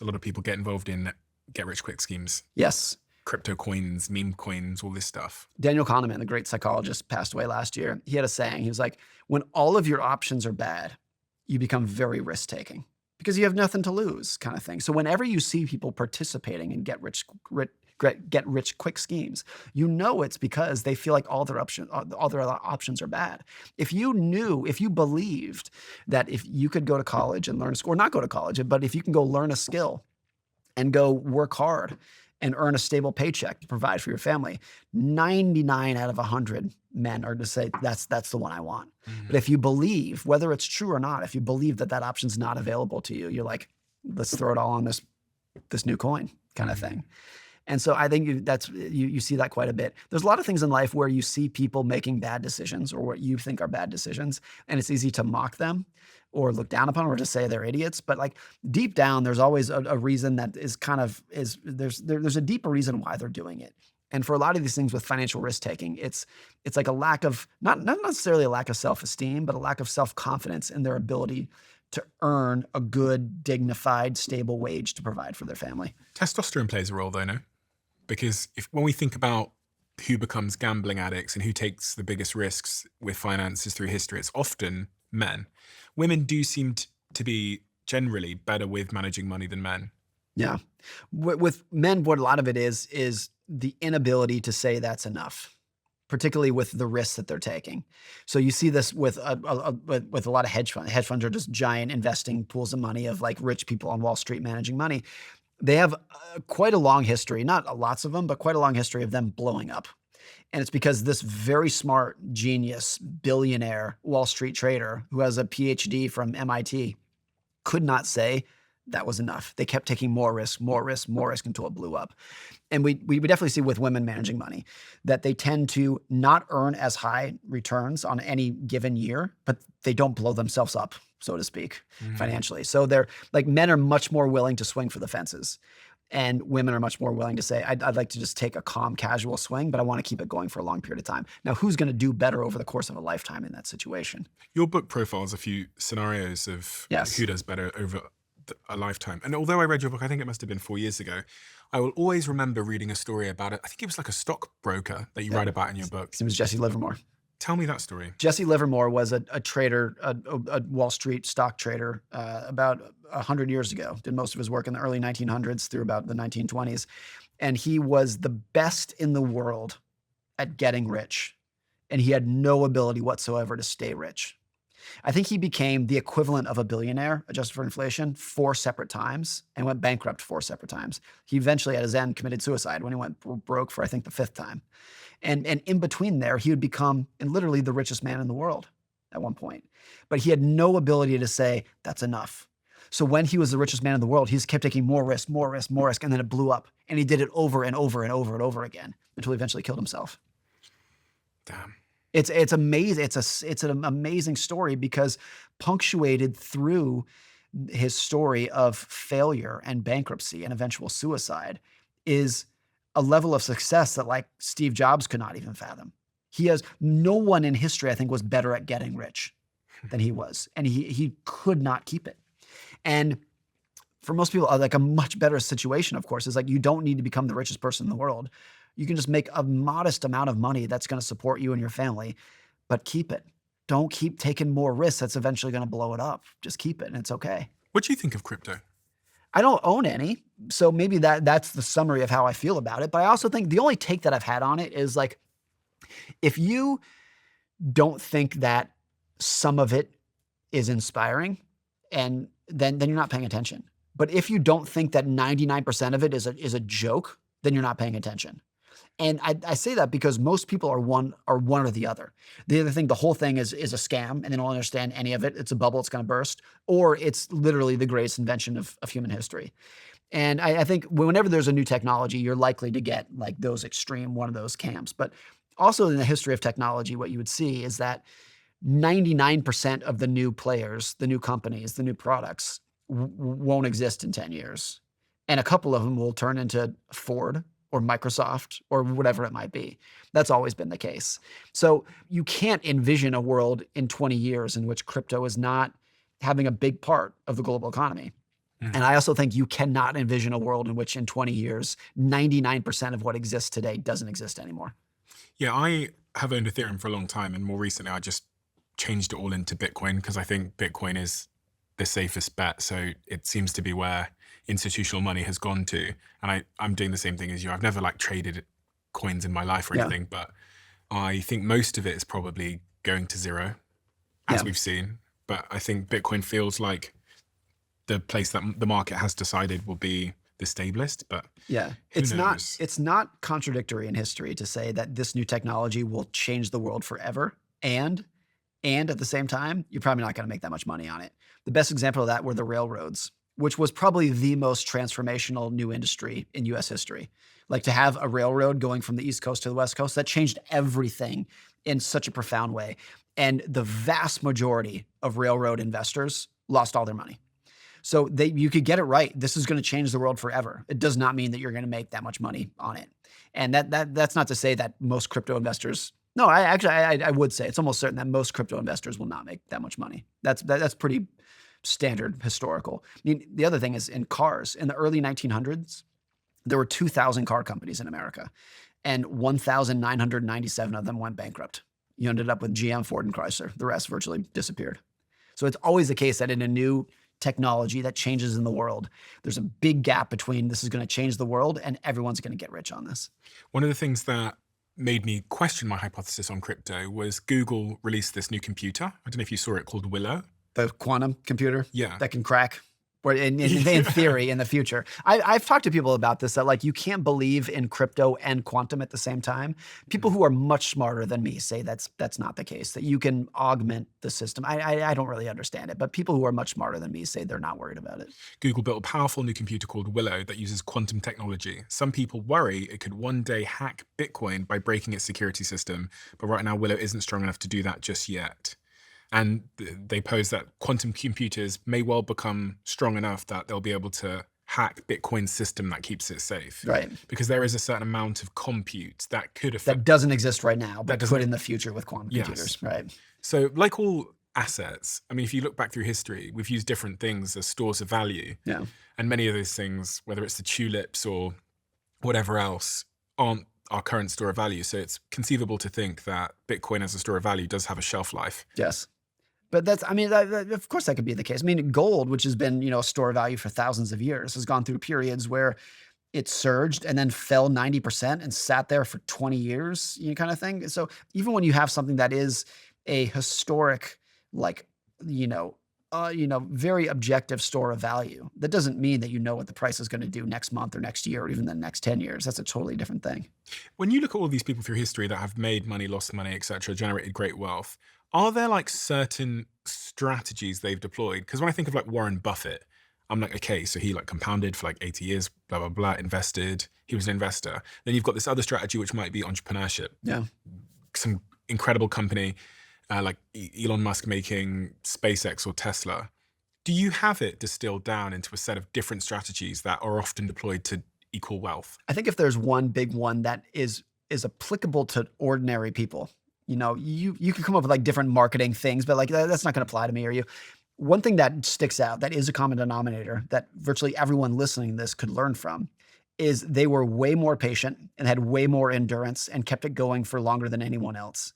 A lot of people get involved in get rich quick schemes, Yes. crypto coins, meme coins, all this stuff. Daniel Kahneman, the great psychologist, passed away last year. He had a saying. He was like, when all of your options are bad, you become very risk-taking because you have nothing to lose, kind of thing. So whenever you see people participating in get rich quick schemes, you know it's because they feel like all their other options are bad. If you believed that if you could go to college and learn, or not go to college, but if you can go learn a skill and go work hard and earn a stable paycheck to provide for your family, 99 out of 100 men are to say, that's the one I want. But if you believe, whether it's true or not, if you believe that that option's not available to you, you're like, let's throw it all on this new coin kind of thing. And so I think you see that quite a bit. There's a lot of things in life where you see people making bad decisions or what you think are bad decisions, and it's easy to mock them or look down upon or to say they're idiots. But like deep down, there's always a reason that there's a deeper reason why they're doing it. And for a lot of these things with financial risk taking, it's like a lack of, not necessarily a lack of self-esteem, but a lack of self-confidence in their ability to earn a good, dignified, stable wage to provide for their family. Testosterone plays a role though, no? Because when we think about who becomes gambling addicts and who takes the biggest risks with finances through history, it's often men. Women do seem to be generally better with managing money than men. Yeah. With men, what a lot of it is the inability to say that's enough, particularly with the risks that they're taking. So you see this with a lot of hedge funds. Hedge funds are just giant investing pools of money of like rich people on Wall Street managing money. They have quite a long history, not lots of them, but quite a long history of them blowing up. And it's because this very smart, genius, billionaire Wall Street trader who has a PhD from MIT could not say that was enough. They kept taking more risk, more risk, more risk until it blew up. And we definitely see with women managing money that they tend to not earn as high returns on any given year, but they don't blow themselves up, so to speak, financially. So they're like, men are much more willing to swing for the fences. And women are much more willing to say, I'd like to just take a calm, casual swing, but I want to keep it going for a long period of time. Now, who's going to do better over the course of a lifetime in that situation? Your book profiles a few scenarios of who does better over a lifetime. And although I read your book, I think it must have been 4 years ago, I will always remember reading a story about it. I think it was like a stockbroker that you write about in your book. His name was Jesse Livermore. Tell me that story. Jesse Livermore was a trader, a Wall Street stock trader about 100 years ago. Did most of his work in the early 1900s through about the 1920s. And he was the best in the world at getting rich. And he had no ability whatsoever to stay rich. I think he became the equivalent of a billionaire, adjusted for inflation, 4 separate times and went bankrupt 4 separate times. He eventually, at his end, committed suicide when he went broke for, I think, the 5th time. And in between there, he would become literally the richest man in the world at one point. But he had no ability to say, that's enough. So when he was the richest man in the world, he just kept taking more risk, more risk, more risk, and then it blew up. And he did it over and over and over and over again until he eventually killed himself. Damn. It's amazing. It's an amazing story because punctuated through his story of failure and bankruptcy and eventual suicide is a level of success that like Steve Jobs could not even fathom. No one in history, I think, was better at getting rich than he was. And he could not keep it. And for most people, like a much better situation, of course, is like you don't need to become the richest person in the world. You can just make a modest amount of money that's going to support you and your family, but keep it. Don't keep taking more risks that's eventually going to blow it up. Just keep it and it's okay. What do you think of crypto? I don't own any, so maybe that's the summary of how I feel about it. But I also think the only take that I've had on it is like, if you don't think that some of it is inspiring, and then you're not paying attention. But if you don't think that 99% of it is a joke, then you're not paying attention. And I say that because most people are one or the other. They either think the whole thing is a scam and they don't understand any of it. It's a bubble, it's going to burst, or it's literally the greatest invention of human history. And I think whenever there's a new technology, you're likely to get like those extreme, one of those camps. But also in the history of technology, what you would see is that 99% of the new players, the new companies, the new products won't exist in 10 years. And a couple of them will turn into Ford or Microsoft or whatever it might be. That's always been the case. So you can't envision a world in 20 years in which crypto is not having a big part of the global economy. And I also think you cannot envision a world in which in 20 years, 99% of what exists today doesn't exist anymore. Yeah, I have owned Ethereum for a long time, and more recently I just changed it all into Bitcoin because I think Bitcoin is the safest bet. So it seems to be where institutional money has gone to. And I'm doing the same thing as you. I've never like traded coins in my life or Yeah. anything, but I think most of it is probably going to zero, as Yeah. we've seen. But I think Bitcoin feels like the place that the market has decided will be the stablest, but Yeah, who it's knows? not contradictory in history to say that this new technology will change the world forever, and at the same time, you're probably not going to make that much money on it. The best example of that were the railroads, which was probably the most transformational new industry in U.S. history. Like to have a railroad going from the East Coast to the West Coast, that changed everything in such a profound way. And the vast majority of railroad investors lost all their money. So you could get it right. This is going to change the world forever. It does not mean that you're going to make that much money on it. And that's not to say that most crypto investors. No, I would say it's almost certain that most crypto investors will not make that much money. That's pretty standard historical. I mean, the other thing is in cars. In the early 1900s, there were 2,000 car companies in America, and 1,997 of them went bankrupt. You ended up with GM, Ford, and Chrysler. The rest virtually disappeared. So it's always the case that in a new technology that changes in the world, there's a big gap between this is going to change the world and everyone's going to get rich on this. One of the things that made me question my hypothesis on crypto was Google released this new computer. I don't know if you saw it, called Willow. The quantum computer Yeah. that can crack, or in theory, in the future. I've talked to people about this, that like you can't believe in crypto and quantum at the same time. People who are much smarter than me say that's not the case, that you can augment the system. I don't really understand it, but people who are much smarter than me say they're not worried about it. Google built a powerful new computer called Willow that uses quantum technology. Some people worry it could one day hack Bitcoin by breaking its security system, but right now Willow isn't strong enough to do that just yet. And they pose that quantum computers may well become strong enough that they'll be able to hack Bitcoin's system that keeps it safe. Right. Because there is a certain amount of compute that could affect. That doesn't exist right now, but could in the future with quantum computers. Right. So like all assets, I mean, if you look back through history, we've used different things as stores of value. Yeah. And many of those things, whether it's the tulips or whatever else, aren't our current store of value. So it's conceivable to think that Bitcoin as a store of value does have a shelf life. Yes. But of course that could be the case. I mean, gold, which has been, a store of value for thousands of years, has gone through periods where it surged and then fell 90% and sat there for 20 years, kind of thing. So even when you have something that is a historic, very objective store of value, that doesn't mean that you know what the price is going to do next month or next year or even the next 10 years. That's a totally different thing. When you look at all these people through history that have made money, lost money, etc., generated great wealth, are there like certain strategies they've deployed? Because when I think of like Warren Buffett, I'm like, okay, so he like compounded for like 80 years, blah, blah, blah, invested. He was an investor. Then you've got this other strategy, which might be entrepreneurship. Yeah. Some incredible company like Elon Musk making SpaceX or Tesla. Do you have it distilled down into a set of different strategies that are often deployed to equal wealth? I think if there's one big one that is applicable to ordinary people, you can come up with like different marketing things, but like that's not going to apply to me or you. One thing that sticks out, that is a common denominator that virtually everyone listening to this could learn from, is they were way more patient and had way more endurance and kept it going for longer than anyone else.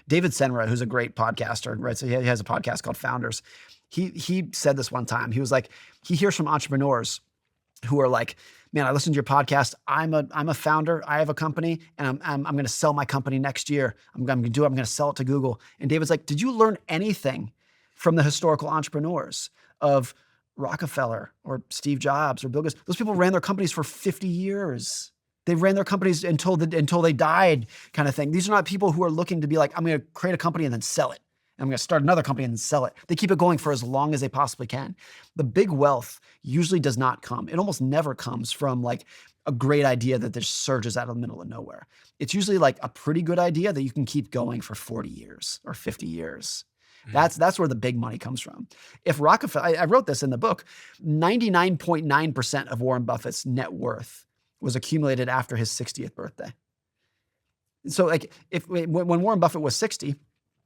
David Senra, who's a great podcaster, right? So he has a podcast called Founders. He said this one time. He was like, he hears from entrepreneurs who are like, man, I listened to your podcast. I'm a founder. I have a company, and I'm going to sell my company next year. I'm going to sell it to Google. And David's like, did you learn anything from the historical entrepreneurs of Rockefeller or Steve Jobs or Bill Gates? Those people ran their companies for 50 years. They ran their companies until they died, kind of thing. These are not people who are looking to be like, I'm going to create a company and then sell it. I'm going to start another company and then sell it. They keep it going for as long as they possibly can. The big wealth usually does not come. It almost never comes from like a great idea that just surges out of the middle of nowhere. It's usually like a pretty good idea that you can keep going for 40 years or 50 years. That's where the big money comes from. If Rockefeller, I wrote this in the book, 99.9% of Warren Buffett's net worth was accumulated after his 60th birthday. So like when Warren Buffett was 60,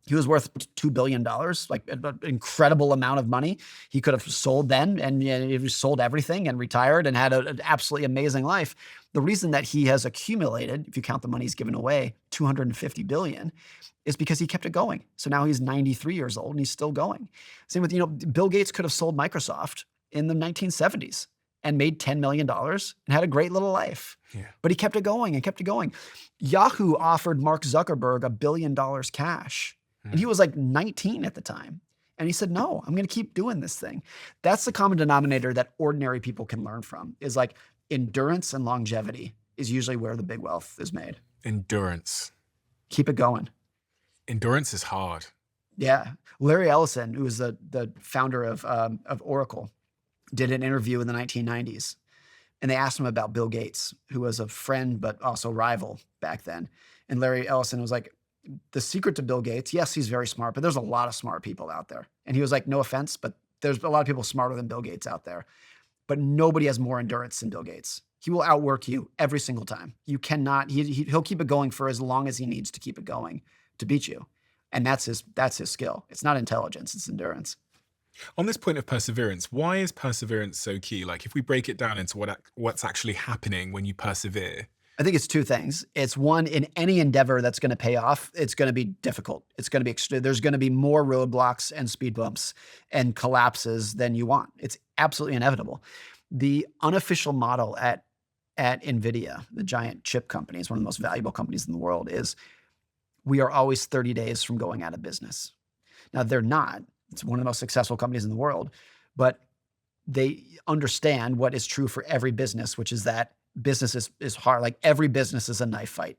He was worth $2 billion, like an incredible amount of money. He could have sold then, and he sold everything and retired and had an absolutely amazing life. The reason that he has accumulated, if you count the money he's given away, $250 billion, is because he kept it going. So now he's 93 years old and he's still going. Same with, Bill Gates could have sold Microsoft in the 1970s and made $10 million and had a great little life. Yeah. But he kept it going and kept it going. Yahoo offered Mark Zuckerberg $1 billion cash. And he was like 19 at the time. And he said, no, I'm going to keep doing this thing. That's the common denominator that ordinary people can learn from, is like endurance and longevity is usually where the big wealth is made. Endurance. Keep it going. Endurance is hard. Yeah. Larry Ellison, who was the founder of Oracle, did an interview in the 1990s. And they asked him about Bill Gates, who was a friend but also rival back then. And Larry Ellison was like, the secret to Bill Gates, yes, he's very smart, but there's a lot of smart people out there. And he was like, no offense, but there's a lot of people smarter than Bill Gates out there. But nobody has more endurance than Bill Gates. He will outwork you every single time. You cannot, he'll keep it going for as long as he needs to keep it going to beat you. And that's his skill. It's not intelligence, it's endurance. On this point of perseverance, why is perseverance so key? Like if we break it down into what's actually happening when you persevere. I think it's two things. It's one, in any endeavor that's going to pay off, it's going to be difficult. It's going to be there's going to be more roadblocks and speed bumps and collapses than you want. It's absolutely inevitable. The unofficial model at NVIDIA, the giant chip company, is one of the most valuable companies in the world, is we are always 30 days from going out of business. Now, they're not. It's one of the most successful companies in the world, but they understand what is true for every business, which is that business is hard. Like every business is a knife fight.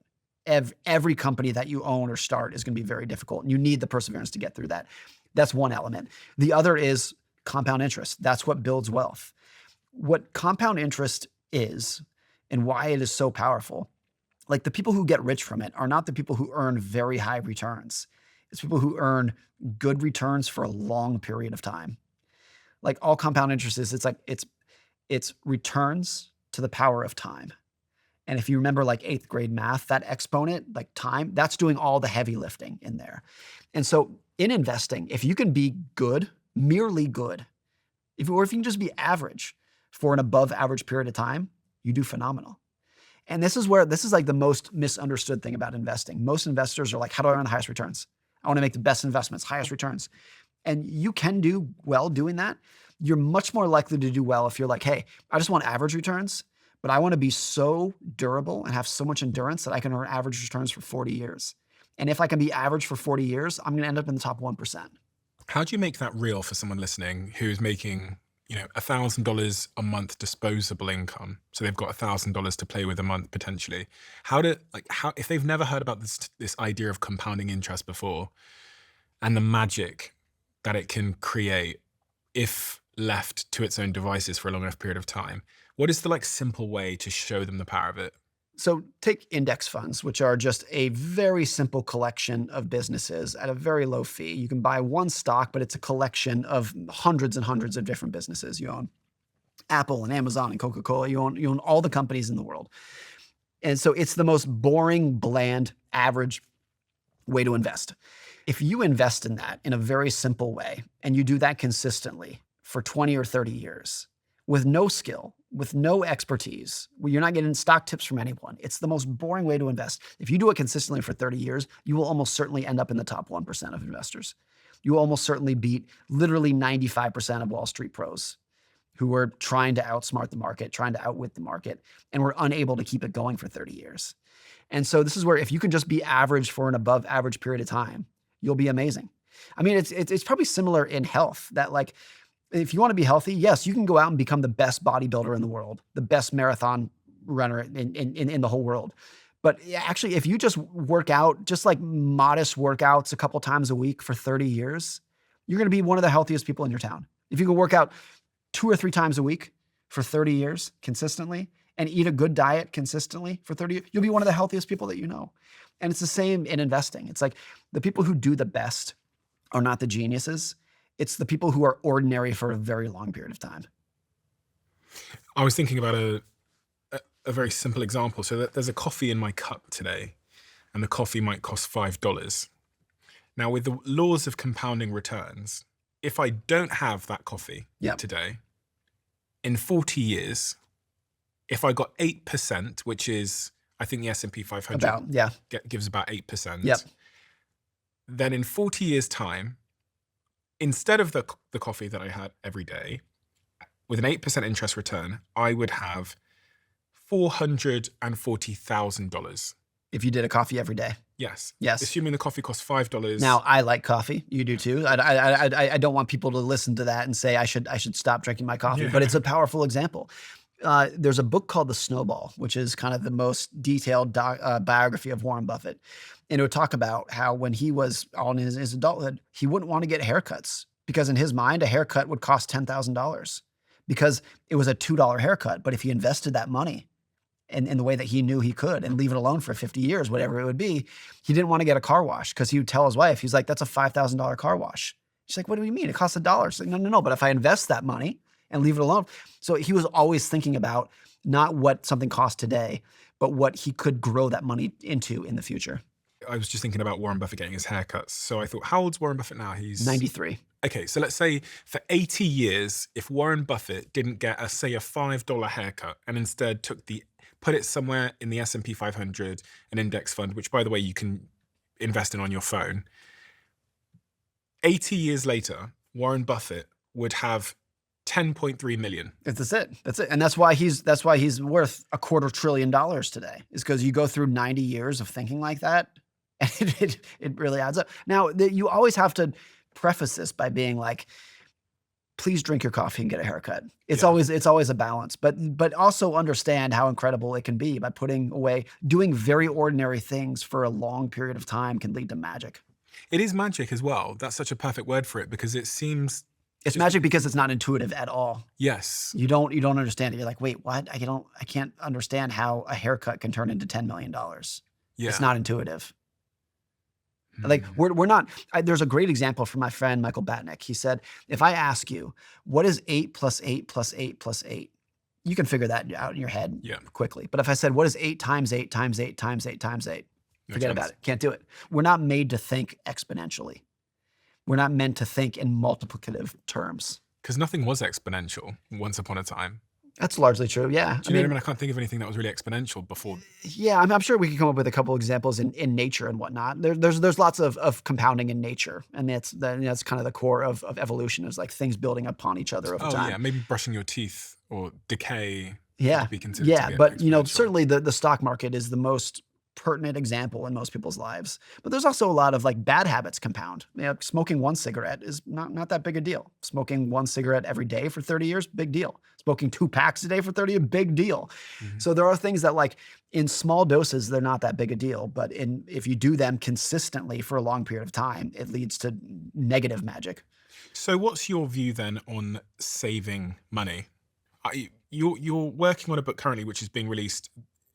Every company that you own or start is going to be very difficult, and you need the perseverance to get through that. That's one element. The other is compound interest. That's what builds wealth. What compound interest is and why it is so powerful, like the people who get rich from it are not the people who earn very high returns. It's people who earn good returns for a long period of time. Like all compound interest is, it's returns to the power of time. And if you remember like 8th grade math, that exponent, like time, that's doing all the heavy lifting in there. And so in investing, if you can be good, merely good, or if you can just be average for an above average period of time, you do phenomenal. And this is like the most misunderstood thing about investing. Most investors are like, how do I earn the highest returns? I want to make the best investments, highest returns. And you can do well doing that. You're much more likely to do well if you're like, hey, I just want average returns, but I want to be so durable and have so much endurance that I can earn average returns for 40 years. And if I can be average for 40 years, I'm going to end up in the top 1%. How do you make that real for someone listening who's making, $1,000 a month disposable income? So they've got $1,000 to play with a month potentially. How if they've never heard about this idea of compounding interest before and the magic that it can create if left to its own devices for a long enough period of time, what is the simple way to show them the power of it? So take index funds, which are just a very simple collection of businesses at a very low fee. You can buy one stock, but it's a collection of hundreds and hundreds of different businesses. You own Apple and Amazon and Coca-Cola. You own all the companies in the world. And so it's the most boring, bland, average way to invest. If you invest in that in a very simple way, and you do that consistently for 20 or 30 years with no skill, with no expertise, you're not getting stock tips from anyone. It's the most boring way to invest. If you do it consistently for 30 years, you will almost certainly end up in the top 1% of investors. You will almost certainly beat literally 95% of Wall Street pros who are trying to outsmart the market, trying to outwit the market, and were unable to keep it going for 30 years. And so this is where if you can just be average for an above average period of time, you'll be amazing. I mean, it's probably similar in health that if you want to be healthy, yes, you can go out and become the best bodybuilder in the world, the best marathon runner in the whole world. But actually, if you just work out, just like modest workouts a couple times a week for 30 years, you're going to be one of the healthiest people in your town. If you can work out 2 or 3 times a week for 30 years consistently and eat a good diet consistently for 30 years, you'll be one of the healthiest people that you know. And it's the same in investing. It's like the people who do the best are not the geniuses. It's the people who are ordinary for a very long period of time. I was thinking about a very simple example. So there's a coffee in my cup today, and the coffee might cost $5. Now, with the laws of compounding returns, if I don't have that coffee Yep. today, in 40 years, if I got 8%, which is, I think the S&P 500 About, yeah. gives about 8%, Yep. then in 40 years' time, instead of the coffee that I had every day, with an 8% interest return, I would have $440,000. If you did a coffee every day. Yes. Yes. Assuming the coffee costs $5. Now, I like coffee. You do too. I don't want people to listen to that and say I should stop drinking my coffee, but it's a powerful example. There's a book called The Snowball, which is kind of the most detailed biography of Warren Buffett. And it would talk about how when he was on his adulthood, he wouldn't want to get haircuts because in his mind, a haircut would cost $10,000 because it was a $2 haircut. But if he invested that money in the way that he knew he could and leave it alone for 50 years, whatever it would be, he didn't want to get a car wash because he would tell his wife, he's like, that's a $5,000 car wash. She's like, what do you mean? It costs $1. She's like, no. But if I invest that money and leave it alone. So he was always thinking about not what something costs today, but what he could grow that money into in the future. I was just thinking about Warren Buffett getting his haircuts. So I thought, how old's Warren Buffett now? He's 93. Okay, so let's say for 80 years, if Warren Buffett didn't get say a $5 haircut and instead put it somewhere in the S&P 500, an index fund, which by the way, you can invest in on your phone. 80 years later, Warren Buffett would have 10.3 million. That's it. And that's why he's worth $250 billion today, is because you go through 90 years of thinking like that and it really adds up. Now, you always have to preface this by being like, please drink your coffee and get a haircut. It's always a balance, but also understand how incredible it can be by doing very ordinary things for a long period of time can lead to magic. It is magic as well. That's such a perfect word for it because it seems it's magic because it's not intuitive at all. Yes. You don't understand it. You're like, wait, what? I can't understand how a haircut can turn into $10 million. Yeah. It's not intuitive. Like we're not, there's a great example from my friend, Michael Batnick. He said, if I ask you, what is 8 plus 8 plus 8 plus 8? You can figure that out in your head quickly. But if I said, what is 8 times 8 times 8 times 8 times 8? Forget about it. Can't do it. We're not made to think exponentially. We're not meant to think in multiplicative terms. Because nothing was exponential once upon a time. That's largely true, yeah. Do you know what I mean? I can't think of anything that was really exponential before. Yeah, I'm sure we could come up with a couple examples in nature and whatnot. There's lots of compounding in nature, and that's kind of the core of evolution, is like things building upon each other over time. Oh yeah, maybe brushing your teeth or decay. Yeah, be considered to be but certainly the stock market is the most pertinent example in most people's lives. But there's also a lot of like bad habits compound. Smoking one cigarette is not that big a deal. Smoking one cigarette every day for 30 years, big deal. Smoking 2 packs a day for 30 years, big deal. So there are things that like in small doses, they're not that big a deal. But if you do them consistently for a long period of time, it leads to negative magic. So what's your view then on saving money? You're working on a book currently, which is being released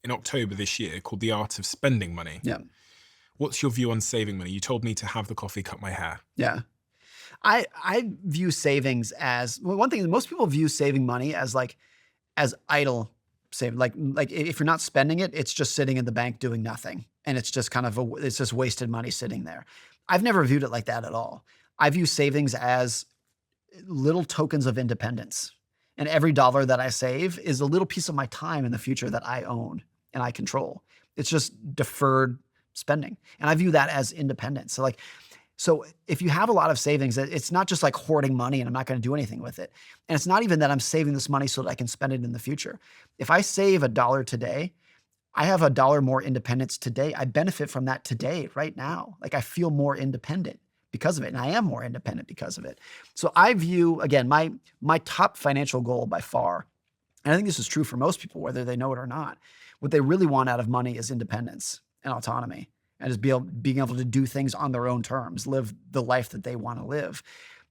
in October this year, called The Art of Spending Money. Yeah. What's your view on saving money? You told me to have the coffee, cut my hair. Yeah. I view savings as, well, one thing, most people view saving money as idle saving. Like if you're not spending it, it's just sitting in the bank doing nothing. And it's just it's just wasted money sitting there. I've never viewed it like that at all. I view savings as little tokens of independence. And every dollar that I save is a little piece of my time in the future that I own and I control. It's just deferred spending. And I view that as independence. So if you have a lot of savings, it's not just like hoarding money and I'm not going to do anything with it. And it's not even that I'm saving this money so that I can spend it in the future. If I save $1 today, I have $1 more independence today. I benefit from that today, right now. Like I feel more independent because of it. And I am more independent because of it. So I view, again, my top financial goal by far, and I think this is true for most people, whether they know it or not, what they really want out of money is independence and autonomy, and just being able to do things on their own terms, live the life that they want to live.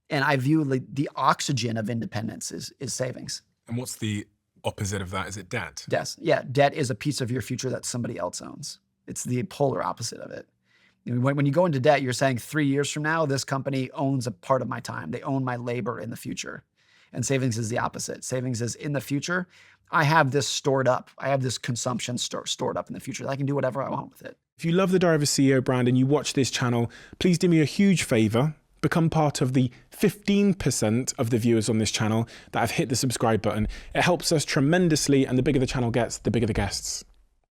And I view the oxygen of independence is savings. And what's the opposite of that? Is it debt? Yes. Yeah. Debt is a piece of your future that somebody else owns. It's the polar opposite of it. When you go into debt, you're saying 3 years from now, this company owns a part of my time. They own my labor in the future. And savings is the opposite. Savings is in the future. I have this stored up. I have this consumption stored up in the future. I can do whatever I want with it. If you love the Diary of a CEO brand and you watch this channel, please do me a huge favor. Become part of the 15% of the viewers on this channel that have hit the subscribe button. It helps us tremendously, and the bigger the channel gets, the bigger the guests.